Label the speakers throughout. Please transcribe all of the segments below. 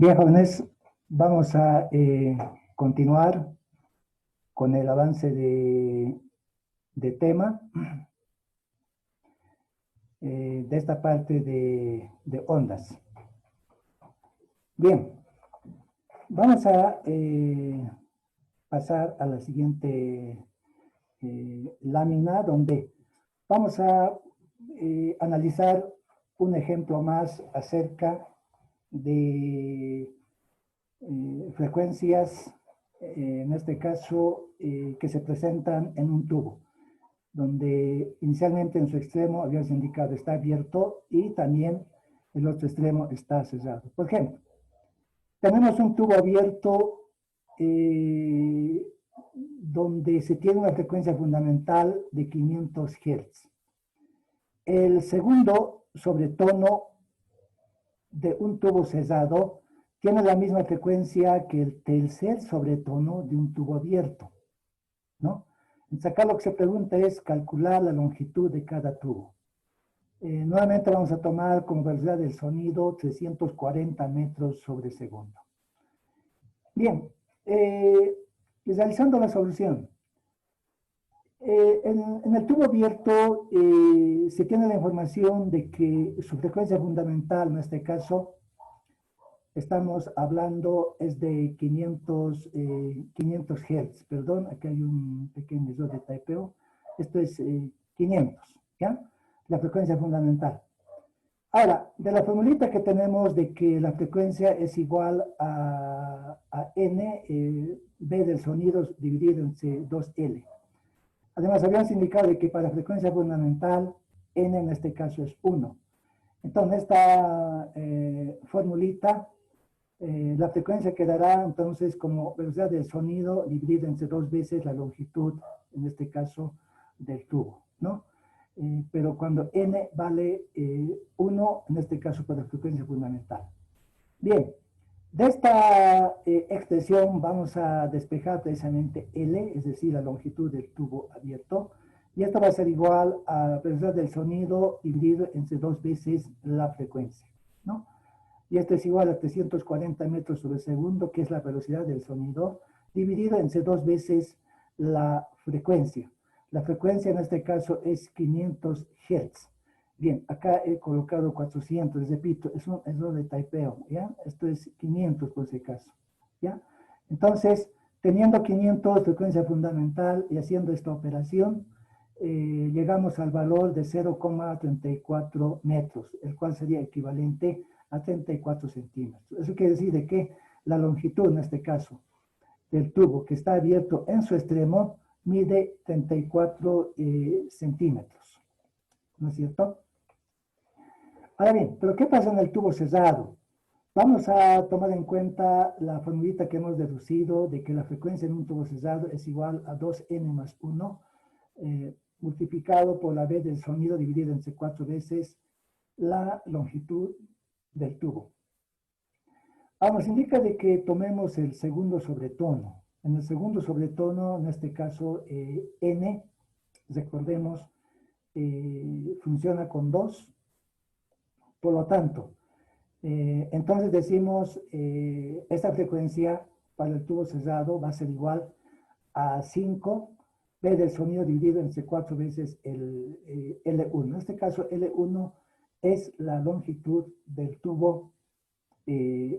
Speaker 1: Bien, jóvenes, vamos a continuar con el avance de tema de esta parte de ondas. Bien, vamos a pasar a la siguiente lámina donde vamos a analizar un ejemplo más acerca de frecuencias, en este caso, que se presentan en un tubo, donde inicialmente en su extremo habíamos indicado está abierto y también el otro extremo está cerrado. Por ejemplo, tenemos un tubo abierto donde se tiene una frecuencia fundamental de 500 Hz. El segundo sobretono de un tubo cerrado tiene la misma frecuencia que el tercer sobretono de un tubo abierto, ¿no? Entonces acá lo que se pregunta es calcular la longitud de cada tubo. Nuevamente vamos a tomar como velocidad del sonido 340 metros sobre segundo. Bien, realizando la solución. En el tubo abierto se tiene la información de que su frecuencia fundamental, en este caso, estamos hablando es de 500 Hz, perdón, aquí hay un pequeño error de typeo, esto es 500, ¿ya? La frecuencia fundamental. Ahora, de la formulita que tenemos de que la frecuencia es igual a n, b del sonido dividido entre 2L. Además, habíamos indicado de que para la frecuencia fundamental, n en este caso es 1. Entonces, esta formulita, la frecuencia quedará entonces como velocidad del sonido dividida entre 2 veces la longitud, en este caso, del tubo, ¿no? Pero cuando n vale 1, en este caso para la frecuencia fundamental. Bien, de esta expresión vamos a despejar precisamente L, es decir, la longitud del tubo abierto, y esto va a ser igual a la velocidad del sonido dividido entre 2 veces la frecuencia, ¿no? Y esto es igual a 340 metros sobre segundo, que es la velocidad del sonido, dividido entre 2 veces la frecuencia. La frecuencia en este caso es 500 Hz. Bien, acá he colocado 400, repito, es un error de typeo, ¿ya? Esto es 500 por si acaso, ¿ya? Entonces, teniendo 500 frecuencia fundamental y haciendo esta operación, llegamos al valor de 0,34 metros, el cual sería equivalente a 34 centímetros. Eso quiere decir de que la longitud, en este caso, del tubo que está abierto en su extremo, mide 34 centímetros. ¿No es cierto? Ahora bien, ¿pero qué pasa en el tubo cerrado? Vamos a tomar en cuenta la formulita que hemos deducido de que la frecuencia en un tubo cerrado es igual a 2n más 1 multiplicado por la b del sonido dividido entre 4 veces la longitud del tubo. Ahora nos indica de que tomemos el segundo sobretono. En el segundo sobretono, en este caso n, recordemos, funciona con 2. Por lo tanto, entonces decimos, esta frecuencia para el tubo cerrado va a ser igual a 5 B del sonido dividido entre 4 veces el L1. En este caso, L1 es la longitud del tubo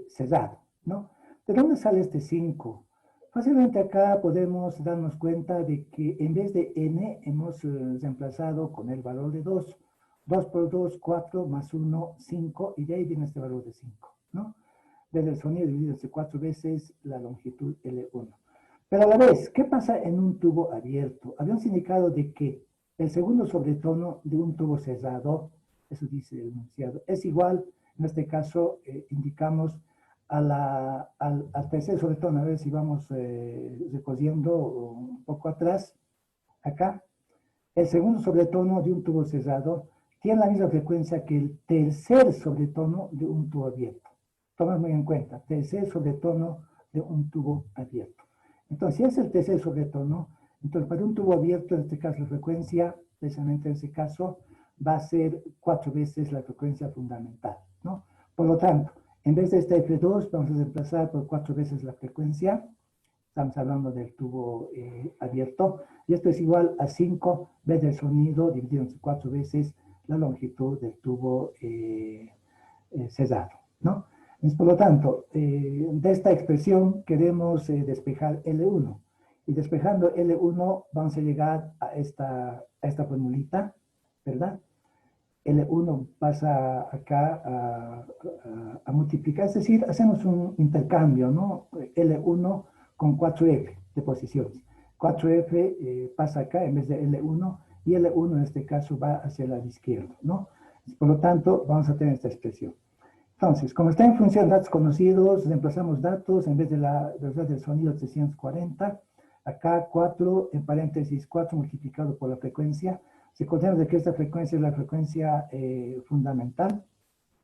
Speaker 1: cerrado, ¿no? ¿De dónde sale este 5? Fácilmente acá podemos darnos cuenta de que en vez de n hemos reemplazado con el valor de 2. 2 por 2, 4, más 1, 5, y de ahí viene este valor de 5, ¿no? B del sonido dividido entre 4 veces la longitud L1. Pero a la vez, ¿qué pasa en un tubo abierto? Habíamos indicado de que el segundo sobretono de un tubo cerrado, eso dice el enunciado, es igual, en este caso indicamos al tercer sobretono. A ver si vamos recorriendo un poco atrás, acá. El segundo sobretono de un tubo cerrado tiene la misma frecuencia que el tercer sobretono de un tubo abierto. Toma muy en cuenta, tercer sobretono de un tubo abierto. Entonces, si es el tercer sobretono, entonces para un tubo abierto, en este caso la frecuencia, precisamente en ese caso, va a ser 4 veces la frecuencia fundamental, ¿no? Por lo tanto, En vez de este F2, vamos a reemplazar por 4 veces la frecuencia. Estamos hablando del tubo abierto. Y esto es igual a 5 veces el sonido dividido entre 4 veces la longitud del tubo cerrado, ¿no? Entonces, por lo tanto, de esta expresión queremos despejar L1. Y despejando L1 vamos a llegar a esta formulita, ¿verdad? L1 pasa acá a multiplicar, es decir, hacemos un intercambio, ¿no? L1 con 4F de posiciones. 4F pasa acá en vez de L1 y L1 en este caso va hacia el lado izquierdo, ¿no? Por lo tanto, vamos a tener esta expresión. Entonces, como está en función de datos conocidos, reemplazamos datos en vez de la velocidad del sonido 340. Acá 4 en paréntesis 4 multiplicado por la frecuencia. Recordemos de que esta frecuencia es la frecuencia fundamental,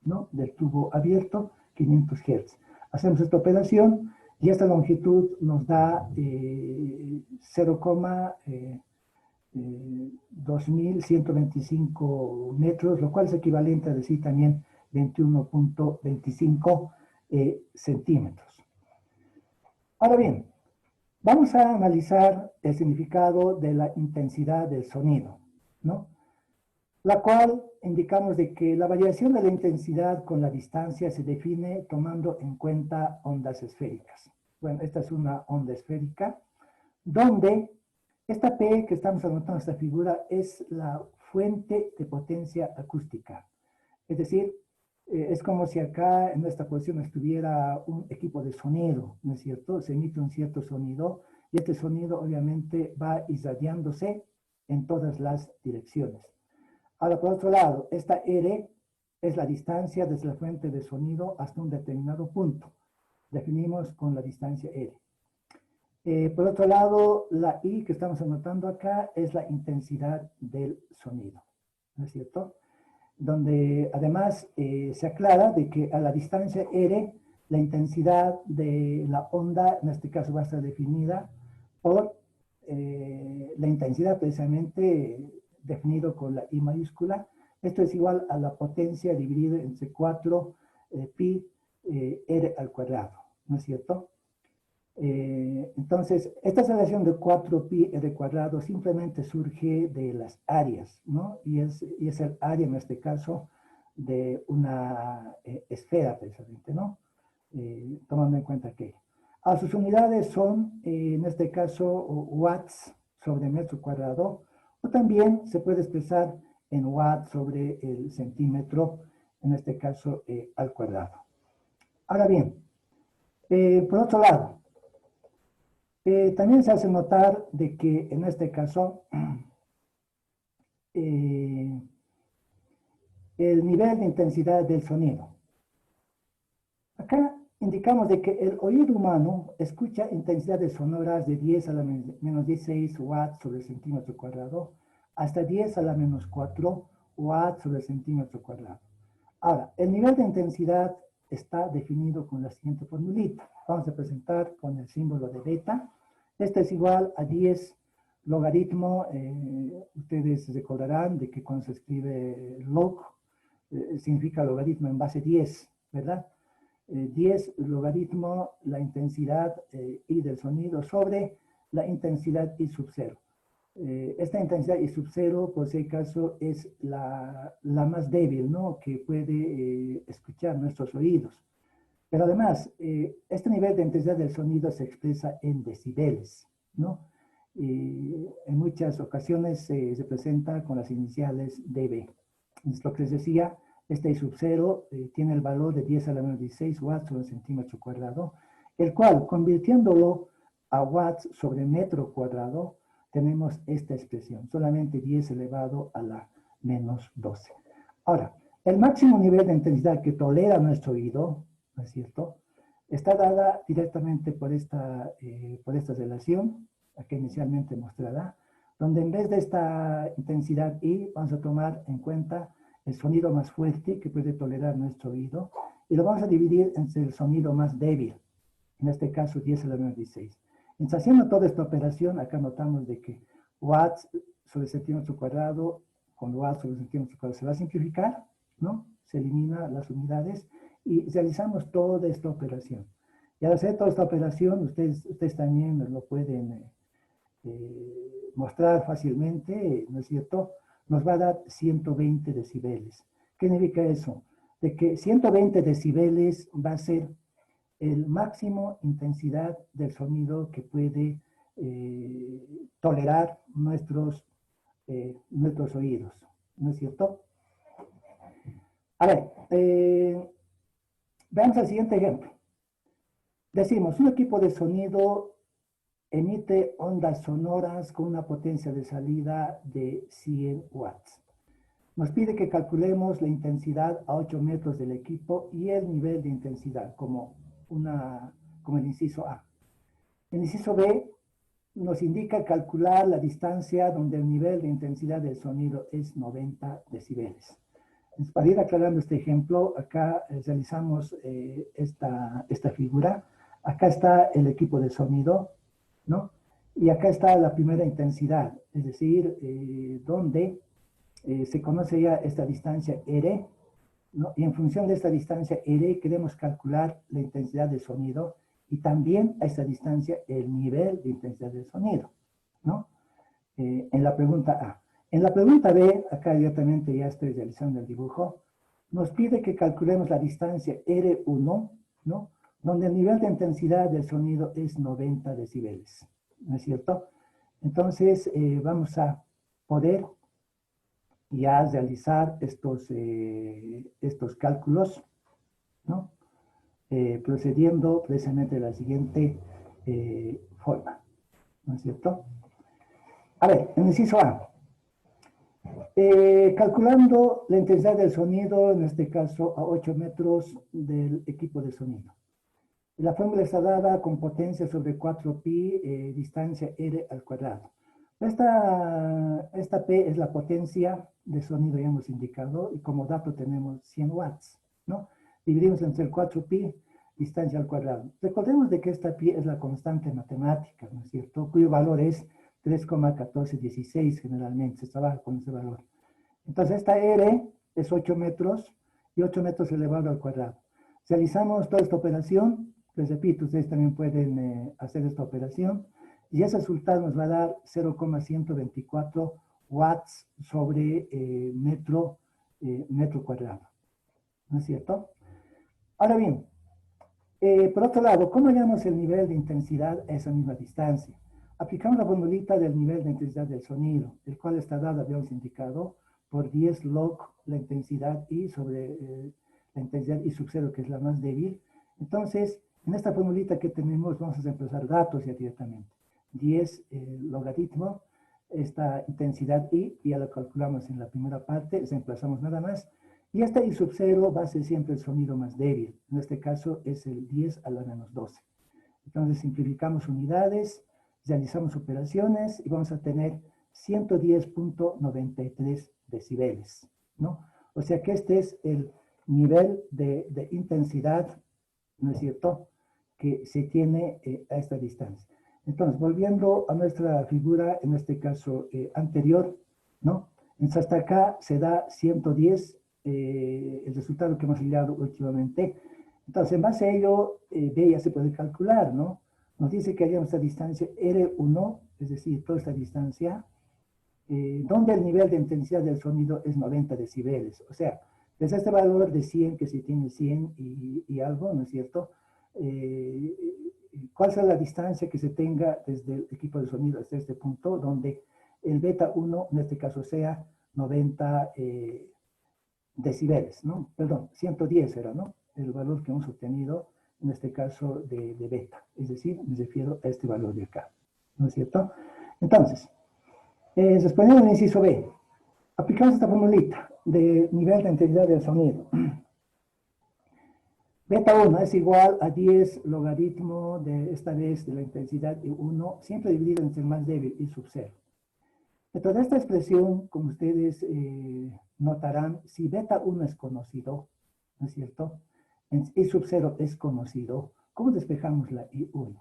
Speaker 1: ¿no? Del tubo abierto, 500 Hz. Hacemos esta operación y esta longitud nos da 0,2125 metros, lo cual es equivalente a decir también 21.25 centímetros. Ahora bien, vamos a analizar el significado de la intensidad del sonido, ¿no? La cual indicamos de que la variación de la intensidad con la distancia se define tomando en cuenta ondas esféricas. Bueno, esta es una onda esférica, donde esta P que estamos anotando en esta figura es la fuente de potencia acústica. Es decir, es como si acá en esta posición estuviera un equipo de sonido, ¿no es cierto? Se emite un cierto sonido y este sonido obviamente va irradiándose en todas las direcciones. Ahora, por otro lado, esta R es la distancia desde la fuente de sonido hasta un determinado punto. Definimos con la distancia R. Por otro lado, la I que estamos anotando acá es la intensidad del sonido, ¿no es cierto? Donde además se aclara de que a la distancia R, la intensidad de la onda, en este caso va a estar definida por la intensidad precisamente definido con la I mayúscula. Esto es igual a la potencia dividida entre 4 pi R al cuadrado, ¿no es cierto? Entonces, esta relación de 4 pi r cuadrado simplemente surge de las áreas, ¿no? Y es el área, en este caso, de una esfera, precisamente, ¿no? Tomando en cuenta que a sus unidades son, en este caso, watts sobre metro cuadrado, o también se puede expresar en watts sobre el centímetro, en este caso, al cuadrado. Ahora bien, por otro lado, también se hace notar de que en este caso el nivel de intensidad del sonido. Acá indicamos de que el oído humano escucha intensidades sonoras de 10 a la menos 16 watts sobre centímetro cuadrado hasta 10 a la menos 4 watts sobre centímetro cuadrado. Ahora, el nivel de intensidad está definido con la siguiente formulita. Vamos a presentar con el símbolo de beta. Este es igual a 10 logaritmo. Ustedes recordarán de que cuando se escribe log, significa logaritmo en base 10, ¿verdad? 10 logaritmo la intensidad I del sonido sobre la intensidad I sub 0. Esta intensidad I sub 0, por si acaso, es la más débil, ¿no? Que puede escuchar nuestros oídos. Pero además, este nivel de intensidad del sonido se expresa en decibeles, ¿no? En muchas ocasiones se presenta con las iniciales dB. Es lo que les decía, este I sub 0 tiene el valor de 10 a la menos 16 watts sobre centímetro cuadrado, el cual, convirtiéndolo a watts sobre metro cuadrado, tenemos esta expresión, solamente 10 elevado a la menos 12. Ahora, el máximo nivel de intensidad que tolera nuestro oído, ¿no es cierto?, está dada directamente por esta relación, que inicialmente mostrará, donde en vez de esta intensidad I, vamos a tomar en cuenta el sonido más fuerte que puede tolerar nuestro oído, y lo vamos a dividir entre el sonido más débil, en este caso 10 a la menos 16. Entonces, haciendo toda esta operación, acá notamos de que watts sobre centímetro cuadrado con watts sobre centímetro cuadrado se va a simplificar, ¿no? Se eliminan las unidades y realizamos toda esta operación. Y al hacer toda esta operación, ustedes también lo pueden mostrar fácilmente, ¿no es cierto? Nos va a dar 120 decibeles. ¿Qué significa eso? De que 120 decibeles va a ser el máximo intensidad del sonido que puede tolerar nuestros oídos, ¿no es cierto? A ver, veamos el siguiente ejemplo. Decimos, un equipo de sonido emite ondas sonoras con una potencia de salida de 100 watts. Nos pide que calculemos la intensidad a 8 metros del equipo y el nivel de intensidad, como el inciso A. El inciso B nos indica calcular la distancia donde el nivel de intensidad del sonido es 90 decibeles. Entonces, para ir aclarando este ejemplo, acá realizamos esta figura. Acá está el equipo de sonido, ¿no? Y acá está la primera intensidad, es decir, donde se conoce ya esta distancia R, ¿no? Y en función de esta distancia R queremos calcular la intensidad del sonido y también a esta distancia el nivel de intensidad del sonido, ¿no? En la pregunta A. En la pregunta B, acá directamente ya estoy realizando el dibujo, nos pide que calculemos la distancia R1, ¿no? Donde el nivel de intensidad del sonido es 90 decibeles, ¿no es cierto? Entonces, vamos a poder ya realizar estos cálculos, ¿no? Procediendo precisamente de la siguiente forma, ¿no es cierto? A ver, en el inciso A. Calculando la intensidad del sonido, en este caso a 8 metros del equipo de sonido. La fórmula está dada con potencia sobre 4pi, distancia r al cuadrado. Esta P es la potencia de sonido, ya hemos indicado, y como dato tenemos 100 watts, ¿no? Dividimos entre el 4pi, distancia al cuadrado. Recordemos de que esta pi es la constante matemática, ¿no es cierto? Cuyo valor es 3,1416 generalmente, se trabaja con ese valor. Entonces esta R es 8 metros y 8 metros elevado al cuadrado. Realizamos toda esta operación, les repito, ustedes también pueden hacer esta operación, y ese resultado nos va a dar 0,124 watts sobre metro cuadrado. ¿No es cierto? Ahora bien, por otro lado, ¿cómo hallamos el nivel de intensidad a esa misma distancia? Aplicamos la formulita del nivel de intensidad del sonido, el cual está dado, habíamos indicado, por 10 log la intensidad I sobre la intensidad I sub 0, que es la más débil. Entonces, en esta formulita que tenemos, vamos a reemplazar datos ya directamente. 10 logaritmo, esta intensidad I, ya la calculamos en la primera parte, reemplazamos nada más. Y esta I sub 0 va a ser siempre el sonido más débil. En este caso es el 10 a la menos 12. Entonces simplificamos unidades, realizamos operaciones y vamos a tener 110.93 decibeles, ¿no? O sea que este es el nivel de intensidad, ¿no es cierto?, que se tiene a esta distancia. Entonces, volviendo a nuestra figura, en este caso anterior, ¿no? Entonces, hasta acá se da 110, el resultado que hemos hallado últimamente. Entonces, en base a ello, B ya se puede calcular, ¿no? Nos dice que hayamos esta distancia R1, es decir, toda esta distancia, donde el nivel de intensidad del sonido es 90 decibeles. O sea, desde este valor de 100, que se tiene 100 y algo, ¿no es cierto?, ¿cuál será la distancia que se tenga desde el equipo de sonido hasta este punto, donde el beta 1, en este caso, sea 90 decibeles, ¿no? Perdón, 110 era, ¿no? El valor que hemos obtenido, en este caso, de beta. Es decir, me refiero a este valor de acá, ¿no es cierto? Entonces, respondiendo al inciso B, aplicamos esta formulita de nivel de intensidad del sonido. Beta 1 es igual a 10 logaritmo de esta vez de la intensidad de 1, siempre dividido entre el más débil, I sub 0. Entonces, esta expresión, como ustedes notarán, si beta 1 es conocido, ¿no es cierto?, I sub 0 es conocido, ¿cómo despejamos la I1?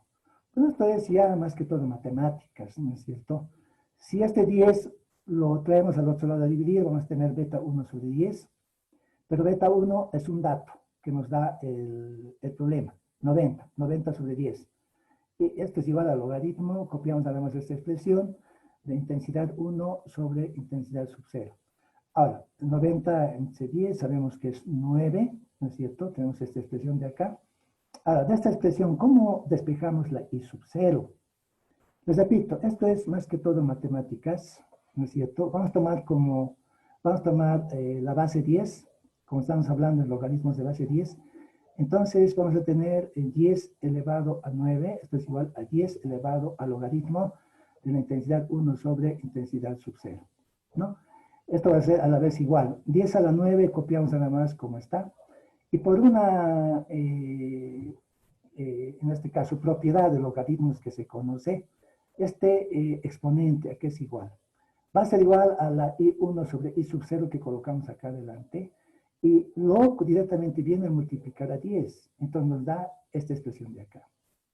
Speaker 1: Pues esto es ya más que todo matemáticas, ¿no es cierto? Si este 10 lo traemos al otro lado a dividir, vamos a tener beta 1 sobre 10, pero beta 1 es un dato. que nos da el problema, 90 sobre 10. Y esto es igual al logaritmo, copiamos además esta expresión de intensidad 1 sobre intensidad sub 0. Ahora, 90 entre 10 sabemos que es 9, ¿no es cierto? Tenemos esta expresión de acá. Ahora, de esta expresión, ¿cómo despejamos la I sub 0? Les repito, esto es más que todo matemáticas, ¿no es cierto? Vamos a tomar la base 10, como estamos hablando de logaritmos de base 10. Entonces vamos a tener 10 elevado a 9, esto es igual a 10 elevado al logaritmo de la intensidad 1 sobre intensidad sub 0, ¿no? Esto va a ser a la vez igual. 10 a la 9 copiamos nada más como está. Y por una, en este caso, propiedad de logaritmos que se conoce, este exponente aquí es igual. Va a ser igual a la I1 sobre I sub 0 que colocamos acá adelante. Y luego directamente viene a multiplicar a 10. Entonces nos da esta expresión de acá,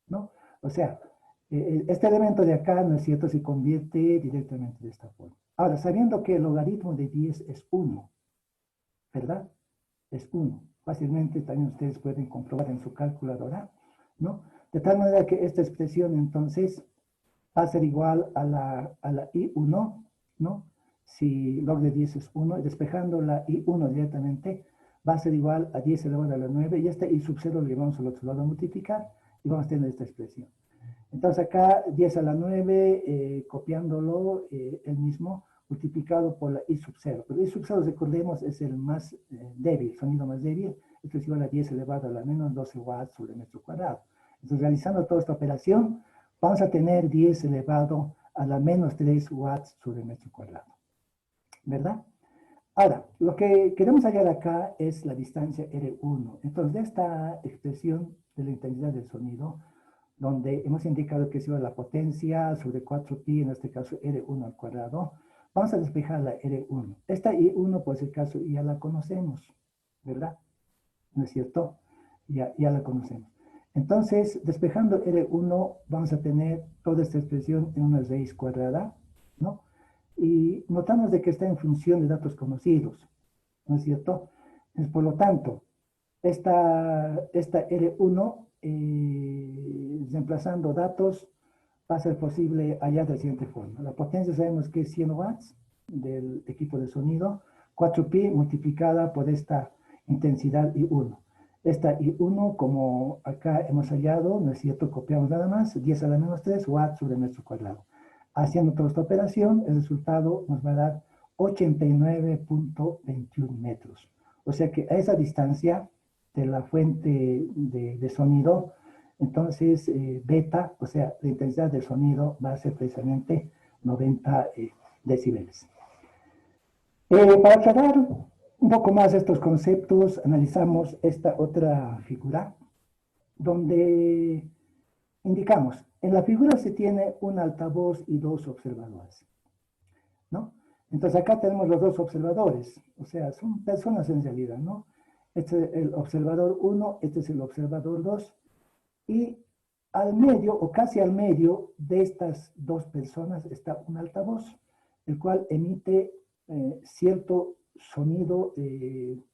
Speaker 1: ¿no? O sea, este elemento de acá, ¿no es cierto?, se convierte directamente de esta forma. Ahora, sabiendo que el logaritmo de 10 es 1, ¿verdad? Es 1. Fácilmente también ustedes pueden comprobar en su calculadora, ¿no? De tal manera que esta expresión entonces va a ser igual a la I1, ¿no? Si log de 10 es 1, despejando la I1 directamente, va a ser igual a 10 elevado a la 9, y este I sub 0 lo llevamos al otro lado a multiplicar, y vamos a tener esta expresión. Entonces acá 10 a la 9, copiándolo, el mismo, multiplicado por la I sub 0. Pero I sub 0, recordemos, es el más débil, el sonido más débil. Esto es igual a 10 elevado a la menos 12 watts sobre metro cuadrado. Entonces, realizando toda esta operación, vamos a tener 10 elevado a la menos 3 watts sobre metro cuadrado. ¿Verdad? Ahora, lo que queremos hallar acá es la distancia R1. Entonces, de esta expresión de la intensidad del sonido, donde hemos indicado que es igual a la potencia sobre 4pi, en este caso R1 al cuadrado, vamos a despejar la R1. Esta I1, por ese caso, ya la conocemos, ¿verdad? ¿No es cierto? Ya la conocemos. Entonces, despejando R1, vamos a tener toda esta expresión en una raíz cuadrada, ¿no? Y notamos de que está en función de datos conocidos, ¿no es cierto? Entonces, por lo tanto, esta R1, reemplazando datos, va a ser posible hallar de la siguiente forma. La potencia sabemos que es 100 watts del equipo de sonido, 4pi multiplicada por esta intensidad I1. Esta I1, como acá hemos hallado, ¿no es cierto?, copiamos nada más, 10 a la menos 3 watts sobre metro cuadrado. Haciendo toda esta operación, el resultado nos va a dar 89.21 metros. O sea que a esa distancia de la fuente de sonido, entonces beta, o sea, la intensidad del sonido va a ser precisamente 90 decibeles. Para aclarar un poco más estos conceptos, analizamos esta otra figura, donde indicamos, en la figura se tiene un altavoz y dos observadores, ¿no? Entonces acá tenemos los dos observadores, o sea, son personas en realidad, ¿no? Este es el observador 1, este es el observador 2, y al medio, o casi al medio de estas dos personas está un altavoz, el cual emite cierto sonido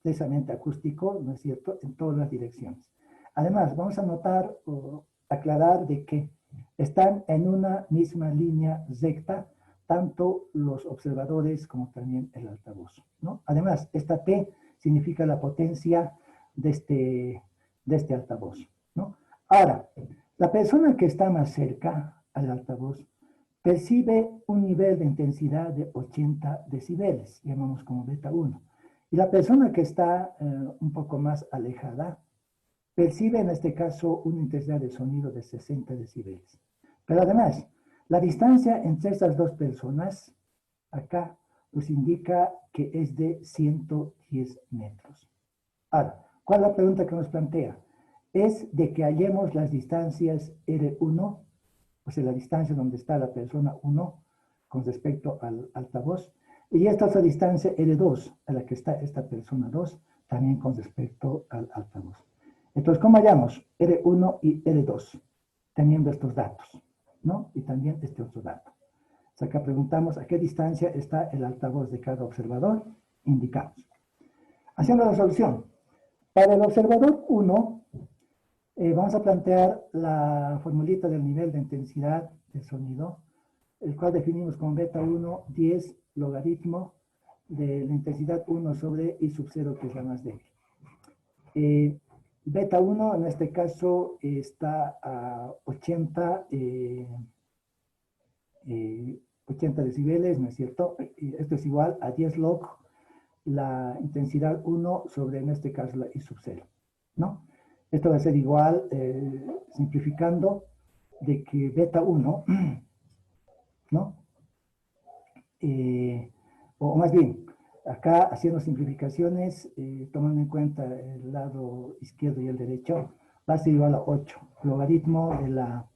Speaker 1: precisamente acústico, ¿no es cierto?, en todas las direcciones. Además, vamos a notar o aclarar de que están en una misma línea recta, tanto los observadores como también el altavoz, ¿no? Además, esta P significa la potencia de este altavoz, ¿no? Ahora, la persona que está más cerca al altavoz percibe un nivel de intensidad de 80 decibeles, llamamos como beta 1. Y la persona que está un poco más alejada percibe en este caso una intensidad de sonido de 60 decibeles. Pero además, la distancia entre estas dos personas, acá, nos indica que es de 110 metros. Ahora, ¿cuál es la pregunta que nos plantea? Es de que hallemos las distancias R1, o sea, la distancia donde está la persona 1 con respecto al altavoz, y esta otra distancia R2, a la que está esta persona 2, también con respecto al altavoz. Entonces, ¿cómo hallamos R1 y R2? Teniendo estos datos, ¿no? Y también este otro dato. O sea, acá preguntamos a qué distancia está el altavoz de cada observador, indicamos. Haciendo la solución, Para el observador 1, vamos a plantear la formulita del nivel de intensidad del sonido, el cual definimos con beta 1, 10 logaritmo de la intensidad 1 sobre I sub 0, que es la más débil. Beta 1 en este caso está a 80 decibeles, ¿no es cierto? Esto es igual a 10 log la intensidad 1 sobre, en este caso, la I sub 0, ¿no? Esto va a ser igual, simplificando, de que beta 1, ¿no? O más bien, acá haciendo simplificaciones, tomando en cuenta el lado izquierdo y el derecho, va a ser igual a 8, logaritmo de la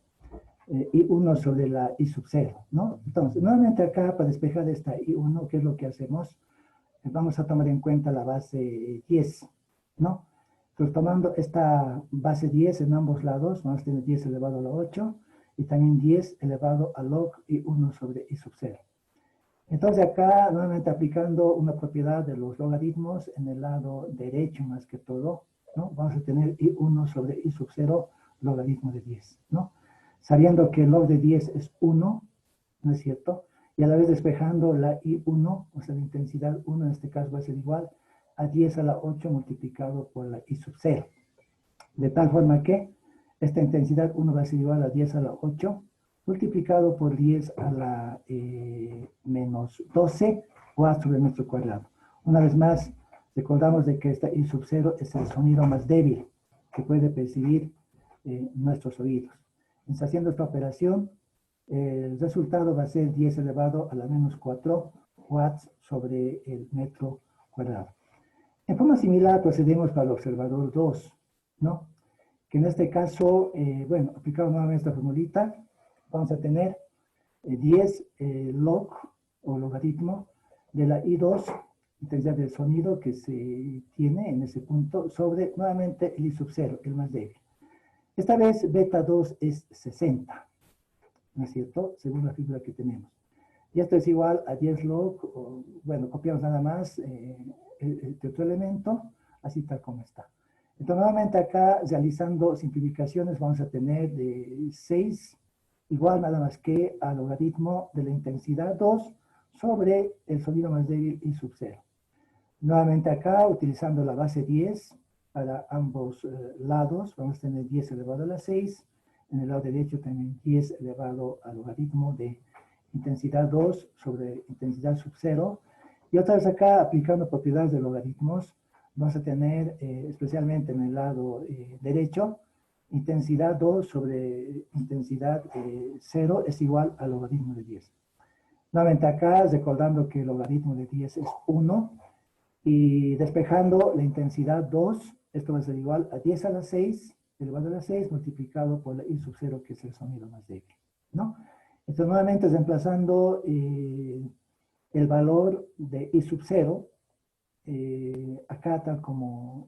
Speaker 1: I1 sobre la I sub 0, ¿no? Entonces, nuevamente acá, para despejar esta I1, ¿qué es lo que hacemos? Vamos a tomar en cuenta la base 10, ¿no? Entonces, tomando esta base 10 en ambos lados, vamos a tener 10 elevado a la 8 y también 10 elevado a log I1 sobre I sub 0. Entonces, acá, nuevamente aplicando una propiedad de los logaritmos en el lado derecho más que todo, ¿no? Vamos a tener I1 sobre I sub 0 logaritmo de 10, ¿no? Sabiendo que el log de 10 es 1, ¿no es cierto? Y a la vez despejando la I1, o sea, la intensidad 1 en este caso va a ser igual a 10 a la 8 multiplicado por la I sub 0. De tal forma que esta intensidad 1 va a ser igual a 10 a la 8 multiplicado por 10 a la menos 12 watts sobre metro cuadrado. Una vez más, recordamos de que esta I sub 0 es el sonido más débil que puede percibir nuestros oídos. Entonces, haciendo esta operación, el resultado va a ser 10 elevado a la menos 4 watts sobre el metro cuadrado. En forma similar procedemos para el observador 2, ¿no? Que en este caso, bueno, aplicamos nuevamente esta formulita, vamos a tener 10 log o logaritmo de la I2, intensidad del sonido que se tiene en ese punto, sobre nuevamente el I sub 0, el más débil. Esta vez beta 2 es 60, ¿no es cierto? Según la figura que tenemos. Y esto es igual a 10 log, o, bueno, copiamos nada más este otro elemento, así tal como está. Entonces, nuevamente acá, realizando simplificaciones, vamos a tener de 6 igual nada más que al logaritmo de la intensidad 2 sobre el sonido más débil I sub 0. Nuevamente acá, utilizando la base 10 para ambos lados, vamos a tener 10 elevado a la 6. En el lado derecho también 10 elevado al logaritmo de intensidad 2 sobre intensidad sub 0. Y otra vez acá, aplicando propiedades de logaritmos, vamos a tener, especialmente en el lado derecho, intensidad 2 sobre intensidad 0 es igual al logaritmo de 10. Nuevamente acá, recordando que el logaritmo de 10 es 1, y despejando la intensidad 2, esto va a ser igual a 10 a la 6, elevado a la 6, multiplicado por la I sub 0, que es el sonido más débil, ¿no? Entonces, nuevamente reemplazando el valor de I sub 0, acá tal como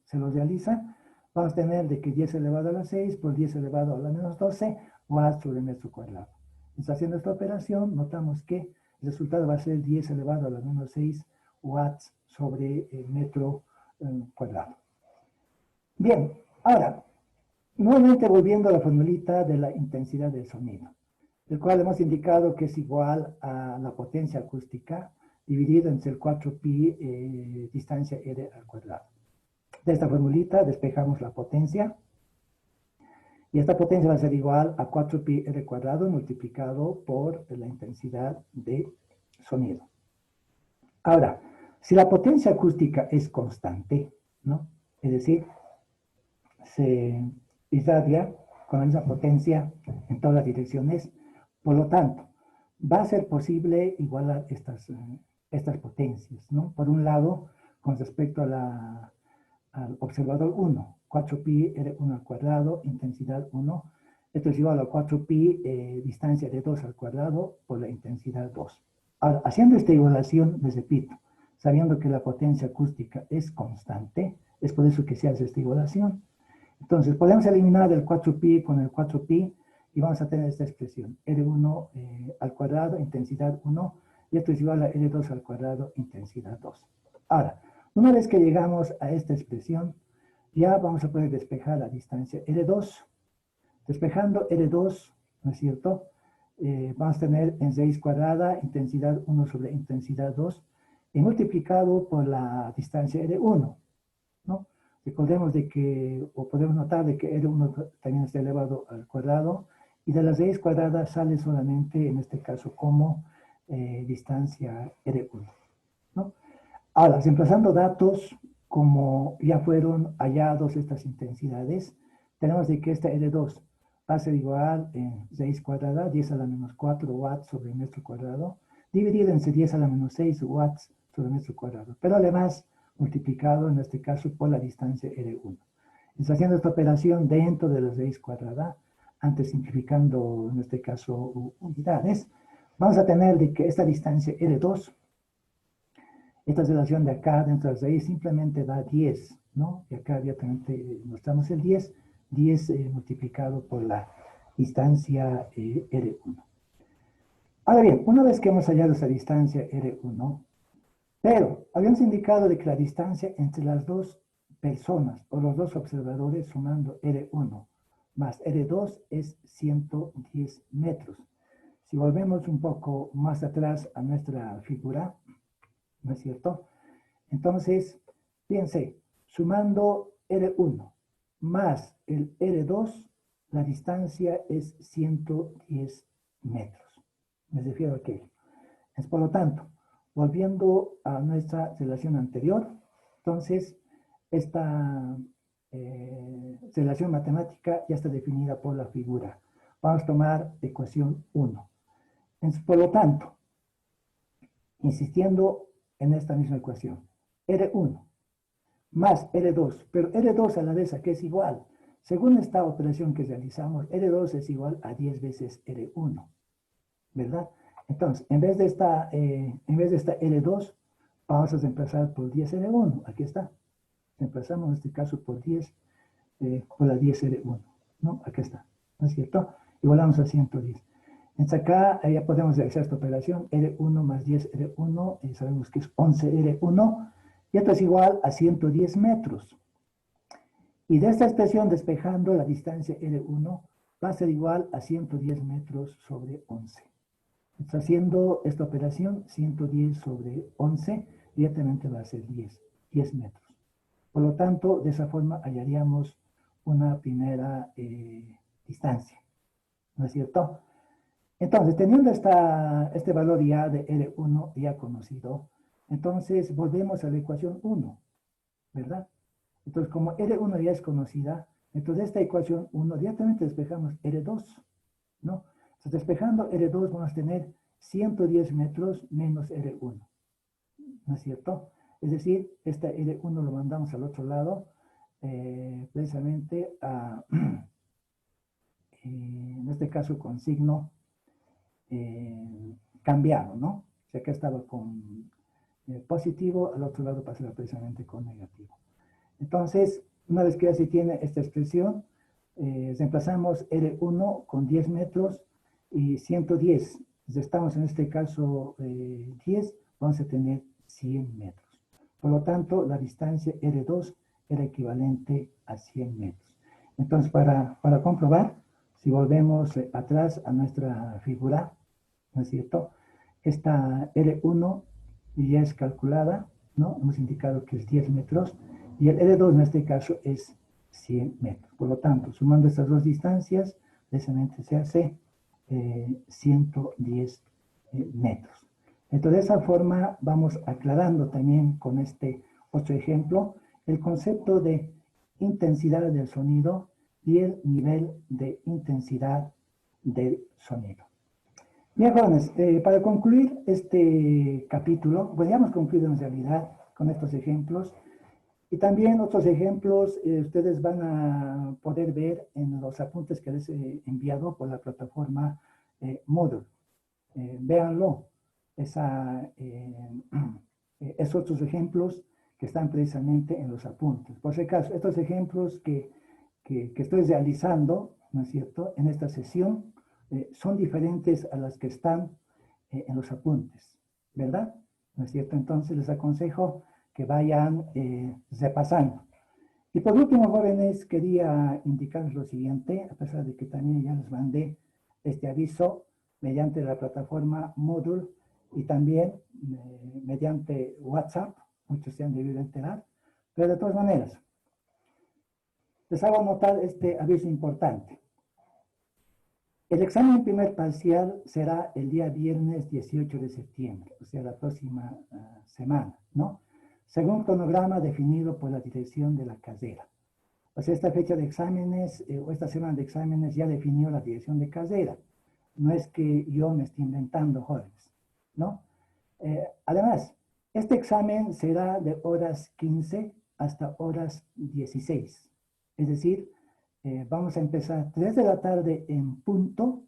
Speaker 1: se lo realiza, vamos a tener de que 10 elevado a la 6 por 10 elevado a la menos 12 watts sobre metro cuadrado. Entonces, haciendo esta operación, notamos que el resultado va a ser 10 elevado a la menos 6 watts sobre el metro cuadrado. Bien, ahora, nuevamente volviendo a la formulita de la intensidad del sonido, el cual hemos indicado que es igual a la potencia acústica dividido entre el 4pi distancia r al cuadrado. De esta formulita despejamos la potencia, y esta potencia va a ser igual a 4pi r cuadrado multiplicado por la intensidad de sonido. Ahora, si la potencia acústica es constante, ¿no? Es decir, se irradia con la misma potencia en todas las direcciones, por lo tanto, va a ser posible igualar estas potencias, ¿no? Por un lado, con respecto a al observador 1, 4pi r1 al cuadrado, intensidad 1, esto es igual a 4pi distancia de 2 al cuadrado por la intensidad 2. Ahora, haciendo esta igualación, les repito, sabiendo que la potencia acústica es constante, es por eso que se hace esta igualación. Entonces, podemos eliminar el 4pi con el 4pi y vamos a tener esta expresión, R1 al cuadrado, intensidad 1, y esto es igual a R2 al cuadrado, intensidad 2. Ahora, Una vez que llegamos a esta expresión, ya vamos a poder despejar la distancia R2. Despejando R2, ¿no es cierto? Vamos a tener en raíz cuadrada intensidad 1 sobre intensidad 2 y multiplicado por la distancia R1, ¿no? Recordemos de que, o podemos notar de que R1 también está elevado al cuadrado y de la raíz cuadrada sale solamente, en este caso, como distancia R1, ¿no? Ahora, reemplazando datos, como ya fueron hallados estas intensidades, tenemos de que esta R2 va a ser igual en raíz cuadrada, 10 a la menos 4 watts sobre metro cuadrado, dividido entre 10 a la menos 6 watts sobre metro cuadrado, pero además multiplicado en este caso por la distancia R1. Está haciendo esta operación dentro de la raíz cuadrada, antes simplificando en este caso unidades, vamos a tener de que esta distancia R2, esta relación de acá dentro de la raíz simplemente da 10, ¿no? Y acá abiertamente mostramos el 10 multiplicado por la distancia R1. Ahora bien, una vez que hemos hallado esa distancia R1, pero habíamos indicado de que la distancia entre las dos personas o los dos observadores sumando R1 más R2 es 110 metros. Si volvemos un poco más atrás a nuestra figura, ¿no es cierto? Entonces, fíjense, sumando R1 más el R2, la distancia es 110 metros. Me refiero a aquello. Es por lo tanto, volviendo a nuestra relación anterior, entonces, esta relación matemática ya está definida por la figura. Vamos a tomar ecuación 1. Por lo tanto, insistiendo en esta misma ecuación, R1 más R2, pero R2 a la vez a que es igual. Según esta operación que realizamos, R2 es igual a 10 veces R1, ¿verdad? Entonces, en vez de esta R2, vamos a reemplazar por 10 R1. Aquí está. Reemplazamos en este caso por 10, por la 10 R1, ¿no? Aquí está, ¿no es cierto? Igualamos a 110. Entonces acá ya podemos realizar esta operación, R1 más 10 R1, y sabemos que es 11 R1, y esto es igual a 110 metros. Y de esta expresión, despejando la distancia R1, va a ser igual a 110 metros sobre 11. Entonces, haciendo esta operación, 110 sobre 11, directamente va a ser 10 metros. Por lo tanto, de esa forma hallaríamos una primera distancia, ¿no es cierto? Entonces, teniendo este valor ya de R1 ya conocido, entonces volvemos a la ecuación 1, ¿verdad? Entonces, como R1 ya es conocida, entonces esta ecuación 1 directamente despejamos R2, ¿no? Entonces, despejando R2 vamos a tener 110 metros menos R1, ¿no es cierto? Es decir, esta R1 lo mandamos al otro lado, precisamente a, en este caso con signo cambiado, ¿no? O sea, acá estaba con positivo, al otro lado pasará precisamente con negativo. Entonces, una vez que ya se tiene esta expresión, reemplazamos R1 con 10 metros y 110. Si estamos en este caso 10, vamos a tener 100 metros. Por lo tanto, la distancia R2 era equivalente a 100 metros. Entonces, para comprobar, si volvemos atrás a nuestra figura, ¿no es cierto? Esta R1 ya es calculada, ¿no? Hemos indicado que es 10 metros y el R2 en este caso es 100 metros. Por lo tanto, sumando estas dos distancias, precisamente se hace 110 metros. Entonces, de esa forma vamos aclarando también con este otro ejemplo el concepto de intensidad del sonido y el nivel de intensidad del sonido. Bien, jóvenes, para concluir este capítulo, pues ya hemos concluido en realidad con estos ejemplos y también otros ejemplos ustedes van a poder ver en los apuntes que les he enviado por la plataforma Moodle. Véanlo, esos otros ejemplos que están precisamente en los apuntes. Por si acaso, estos ejemplos que estoy realizando, ¿no es cierto?, en esta sesión, son diferentes a las que están en los apuntes, ¿verdad? ¿No es cierto? Entonces les aconsejo que vayan repasando. Y por último, jóvenes, quería indicarles lo siguiente, a pesar de que también ya les mandé este aviso mediante la plataforma Moodle y también mediante WhatsApp, muchos se han debido enterar, pero de todas maneras, les hago notar este aviso importante. El examen primer parcial será el día viernes 18 de septiembre, o sea, la próxima semana, ¿no? Según cronograma definido por la dirección de la carrera. O sea, esta fecha de exámenes, o esta semana de exámenes ya definió la dirección de carrera. No es que yo me esté inventando, jóvenes, ¿no? Además, este examen será de horas 15 hasta horas 16. Es decir, vamos a empezar 3 de la tarde en punto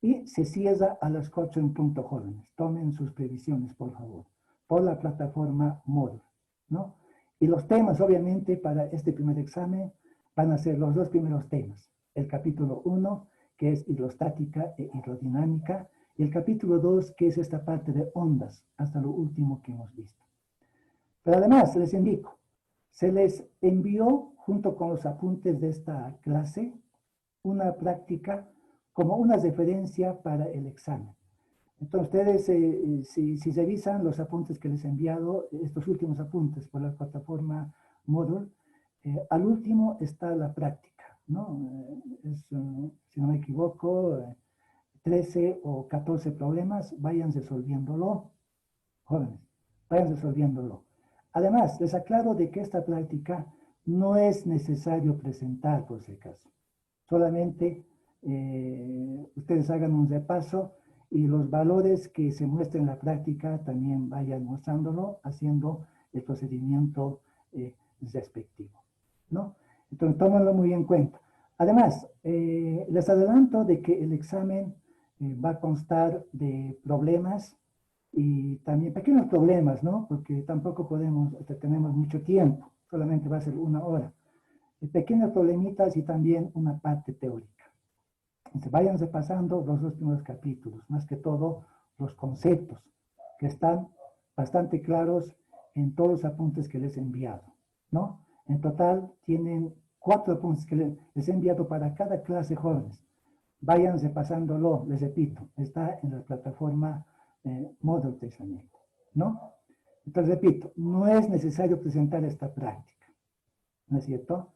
Speaker 1: y se cierra a las 4 en punto, jóvenes. Tomen sus previsiones, por favor, por la plataforma Moodle, ¿no? Y los temas, obviamente, para este primer examen van a ser los dos primeros temas. El capítulo 1, que es hidrostática e hidrodinámica, y el capítulo 2, que es esta parte de ondas, hasta lo último que hemos visto. Pero además, les indico, se les envió, junto con los apuntes de esta clase, una práctica como una referencia para el examen. Entonces, ustedes, si revisan los apuntes que les he enviado, estos últimos apuntes por la plataforma Moodle, al último está la práctica, ¿no? Si no me equivoco, 13 o 14 problemas, vayan resolviéndolo, jóvenes, vayan resolviéndolo. Además, les aclaro de que esta práctica no es necesario presentar, por si acaso. Solamente ustedes hagan un repaso y los valores que se muestren en la práctica también vayan mostrándolo, haciendo el procedimiento respectivo, ¿no? Entonces, tómenlo muy en cuenta. Además, les adelanto de que el examen va a constar de problemas y también pequeños problemas, ¿no? Porque tampoco tenemos mucho tiempo, solamente va a ser 1 hora. Pequeños problemitas y también una parte teórica. Entonces, vayan repasando los 2 primeros capítulos, más que todo los conceptos, que están bastante claros en todos los apuntes que les he enviado, ¿no? En total tienen 4 apuntes que les he enviado para cada clase, jóvenes. Vayan repasándolo, les repito, está en la plataforma Moodle Testament, ¿no? Entonces, repito, no es necesario presentar esta práctica, ¿no es cierto?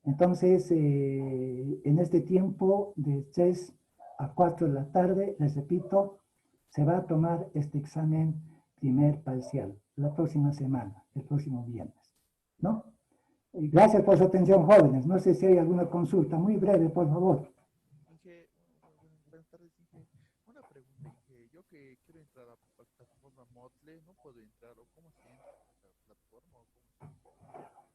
Speaker 1: Entonces, en este tiempo de 3 a 4 de la tarde, les repito, se va a tomar este examen primer parcial, la próxima semana, el próximo viernes, ¿no? Y gracias por su atención, jóvenes. No sé si hay alguna consulta, muy breve, por favor.
Speaker 2: Inge, buenas tardes, Inge. Una pregunta, Inge. Yo que quiero entrar a la plataforma Moodle, ¿no puedo entrar? ¿O cómo se entra a la plataforma? ¿O cómo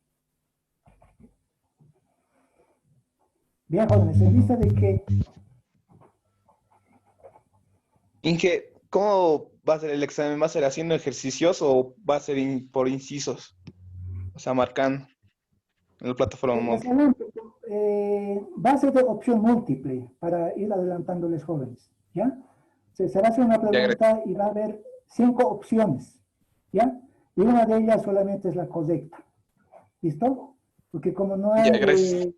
Speaker 1: Bien, jóvenes, en vista de que...
Speaker 3: Inge, ¿cómo va a ser el examen? ¿Va a ser haciendo ejercicios o va a ser por incisos? O sea, marcando en la plataforma móvil.
Speaker 1: Va a ser de opción múltiple para ir adelantándoles, jóvenes, ¿ya? Se va a hacer una pregunta y va a haber 5 opciones, ¿ya? Y una de ellas solamente es la correcta, ¿listo? Porque como no hay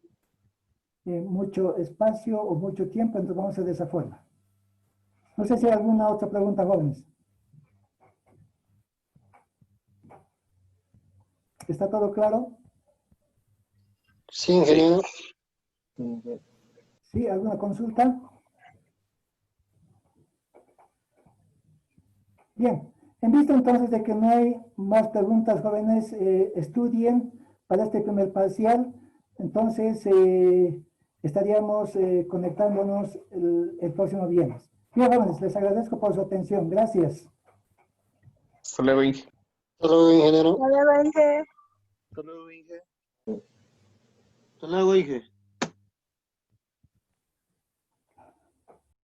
Speaker 1: mucho espacio o mucho tiempo, entonces vamos a hacer de esa forma. No sé si hay alguna otra pregunta, jóvenes. ¿Está todo claro?
Speaker 4: Sí, ingeniero.
Speaker 1: ¿Sí? ¿Alguna consulta? Bien, en vista entonces de que no hay más preguntas, jóvenes, estudien para este primer parcial. Entonces, estaríamos conectándonos el próximo viernes. Bien, jóvenes, les agradezco por su atención. Gracias.
Speaker 3: Hasta luego, Inge.
Speaker 4: Hasta luego, ingeniero.
Speaker 5: Hasta luego, Inge.
Speaker 4: Hasta luego, Inge. Hasta luego, Inge.